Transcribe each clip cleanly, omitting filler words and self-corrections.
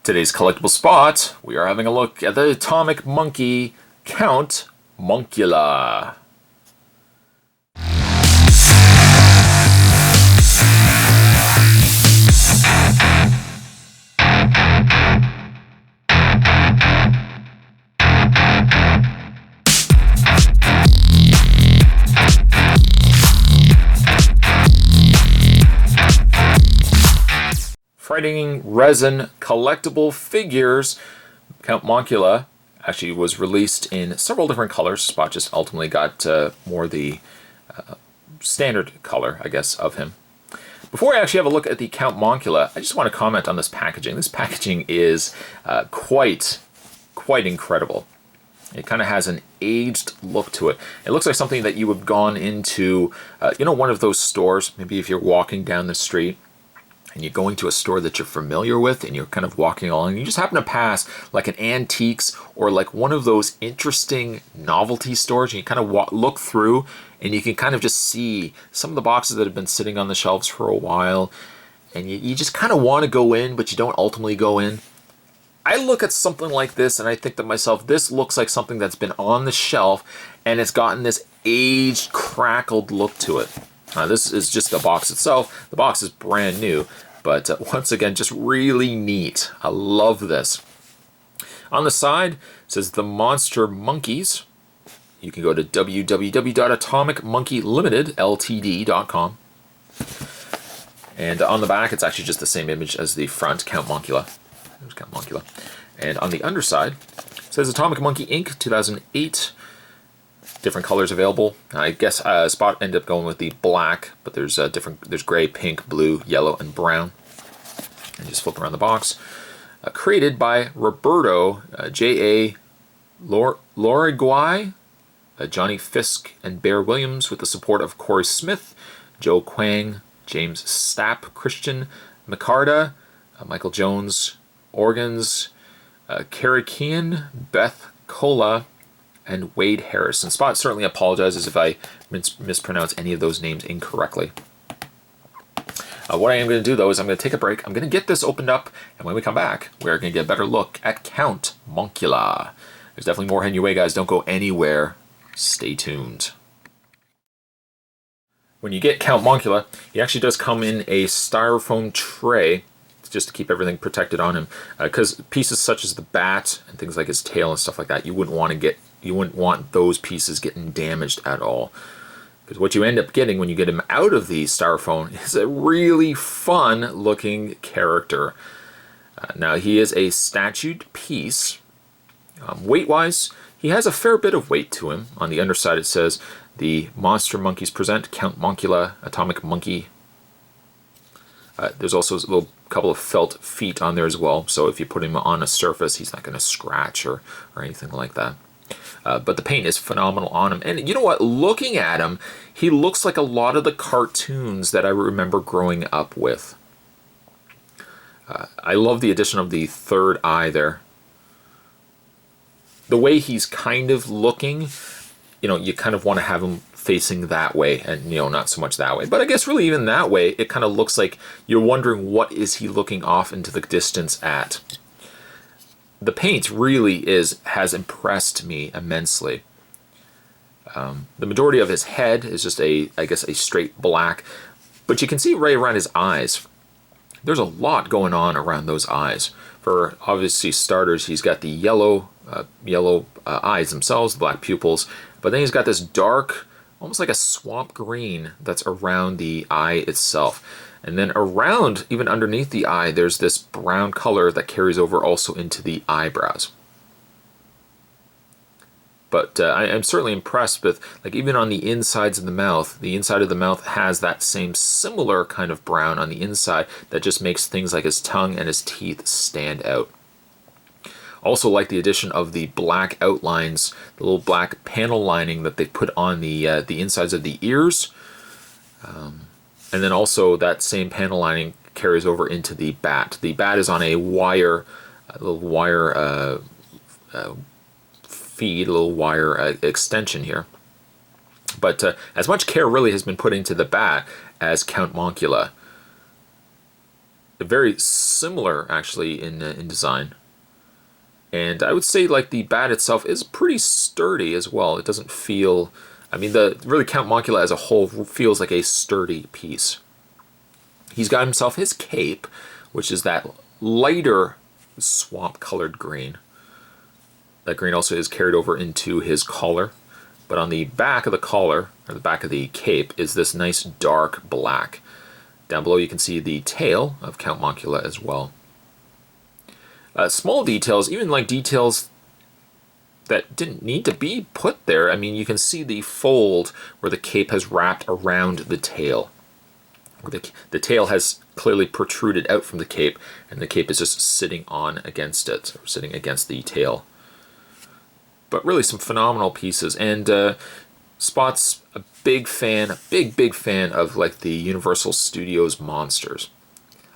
Today's collectible spot, we are having a look at the Atomic Monkey Count Monkula. Frightening resin collectible figures. Count Monkula actually was released in several different colors. Spot just ultimately got more the standard color, I guess, of him. Before I actually have a look at the Count Monkula, I just want to comment on this packaging. This packaging is quite incredible. It kind of has an aged look to it. It looks like something that you would have gone into, one of those stores, maybe if you're walking down the street, and you're going to a store that you're familiar with and you're kind of walking along and you just happen to pass like an antiques or like one of those interesting novelty stores, and you kind of look through and you can kind of just see some of the boxes that have been sitting on the shelves for a while, and you just kind of want to go in, but you don't ultimately go in. I look at something like this and I think to myself, this looks like something that's been on the shelf and it's gotten this aged, crackled look to it. This is just the box itself. The box is brand new, but once again, just really neat. I love this. On the side, it says the Monster Monkeys. You can go to www.atomicmonkeyltd.com. And on the back, it's actually just the same image as the front, Count Monkula. There's Count Monkula. And on the underside, it says Atomic Monkey Inc. 2008. Different colors available. I guess Spot ended up going with the black, but there's there's gray, pink, blue, yellow, and brown. And just flip around the box. Created by Roberto J.A. Loriguai, Johnny Fisk, and Bear Williams, with the support of Corey Smith, Joe Kwang, James Stapp, Christian McCarta, Michael Jones, Organs, Karakian, Beth Cola, and Wade Harris. And Spot certainly apologizes if I mispronounce any of those names incorrectly. What I am going to do, though, is I'm going to take a break. I'm going to get this opened up, and when we come back, we're going to get a better look at Count Monkula. There's definitely more heading your way, guys. Don't go anywhere. Stay tuned. When you get Count Monkula, he actually does come in a styrofoam tray just to keep everything protected on him. Because pieces such as the bat and things like his tail and stuff like that, you wouldn't want those pieces getting damaged at all. Because what you end up getting when you get him out of the styrofoam is a really fun looking character. Now he is a statued piece. Weight wise, he has a fair bit of weight to him. On the underside it says, the Monster Monkeys present Count Monkula, Atomic Monkey. There's also a little couple of felt feet on there as well, so if you put him on a surface, he's not going to scratch or anything like that. But the paint is phenomenal on him. And you know what? Looking at him, he looks like a lot of the cartoons that I remember growing up with. I love the addition of the third eye there. The way he's kind of looking, you kind of want to have him facing that way and, not so much that way. But I guess really even that way, it kind of looks like you're wondering what is he looking off into the distance at. The paint really has impressed me immensely. The majority of his head is just a straight black, but you can see right around his eyes. There's a lot going on around those eyes. For obviously starters, he's got the yellow eyes themselves, the black pupils, but then he's got this dark, almost like a swamp green that's around the eye itself. And then around, even underneath the eye, there's this brown color that carries over also into the eyebrows. But I'm certainly impressed with, like, even on the insides of the mouth, the inside of the mouth has that same similar kind of brown on the inside that just makes things like his tongue and his teeth stand out. Also like the addition of the black outlines, the little black panel lining that they put on the insides of the ears. And then also that same panel lining carries over into the bat. The bat is on a little wire feed, a little wire extension here. But as much care really has been put into the bat as Count Monkula. very similar actually in design. And I would say like the bat itself is pretty sturdy as well. It doesn't feel, I mean, the really Count Monkula as a whole feels like a sturdy piece. He's got himself his cape, which is that lighter swamp-colored green. That green also is carried over into his collar. But on the back of the collar, or the back of the cape, is this nice dark black. Down below you can see the tail of Count Monkula as well. Small details, even like details that didn't need to be put there. I mean, you can see the fold where the cape has wrapped around the tail. The tail has clearly protruded out from the cape, and the cape is just sitting on against it, or sitting against the tail. But really some phenomenal pieces, and Spot's a big fan, big fan of like the Universal Studios monsters.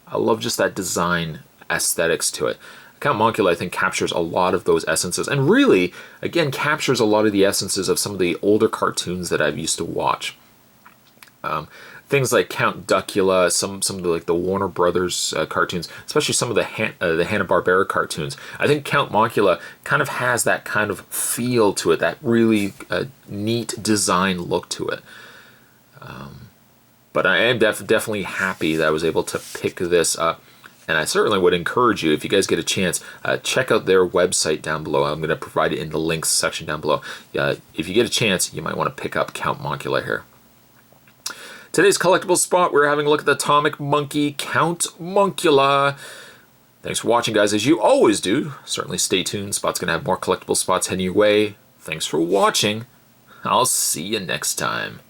I love just that design aesthetics to it. Count Monkula, I think, captures a lot of those essences, and really, again, captures a lot of the essences of some of the older cartoons that I've used to watch. Things like Count Duckula, some of the, like the Warner Brothers cartoons, especially some of the Hanna-Barbera cartoons. I think Count Monkula kind of has that kind of feel to it, that really neat design look to it. But I am definitely happy that I was able to pick this up. And I certainly would encourage you, if you guys get a chance, check out their website down below. I'm going to provide it in the links section down below. If you get a chance, you might want to pick up Count Monkula here. Today's collectible spot, we're having a look at the Atomic Monkey Count Monkula. Thanks for watching, guys, as you always do. Certainly stay tuned. Spot's going to have more collectible spots heading your way. Thanks for watching. I'll see you next time.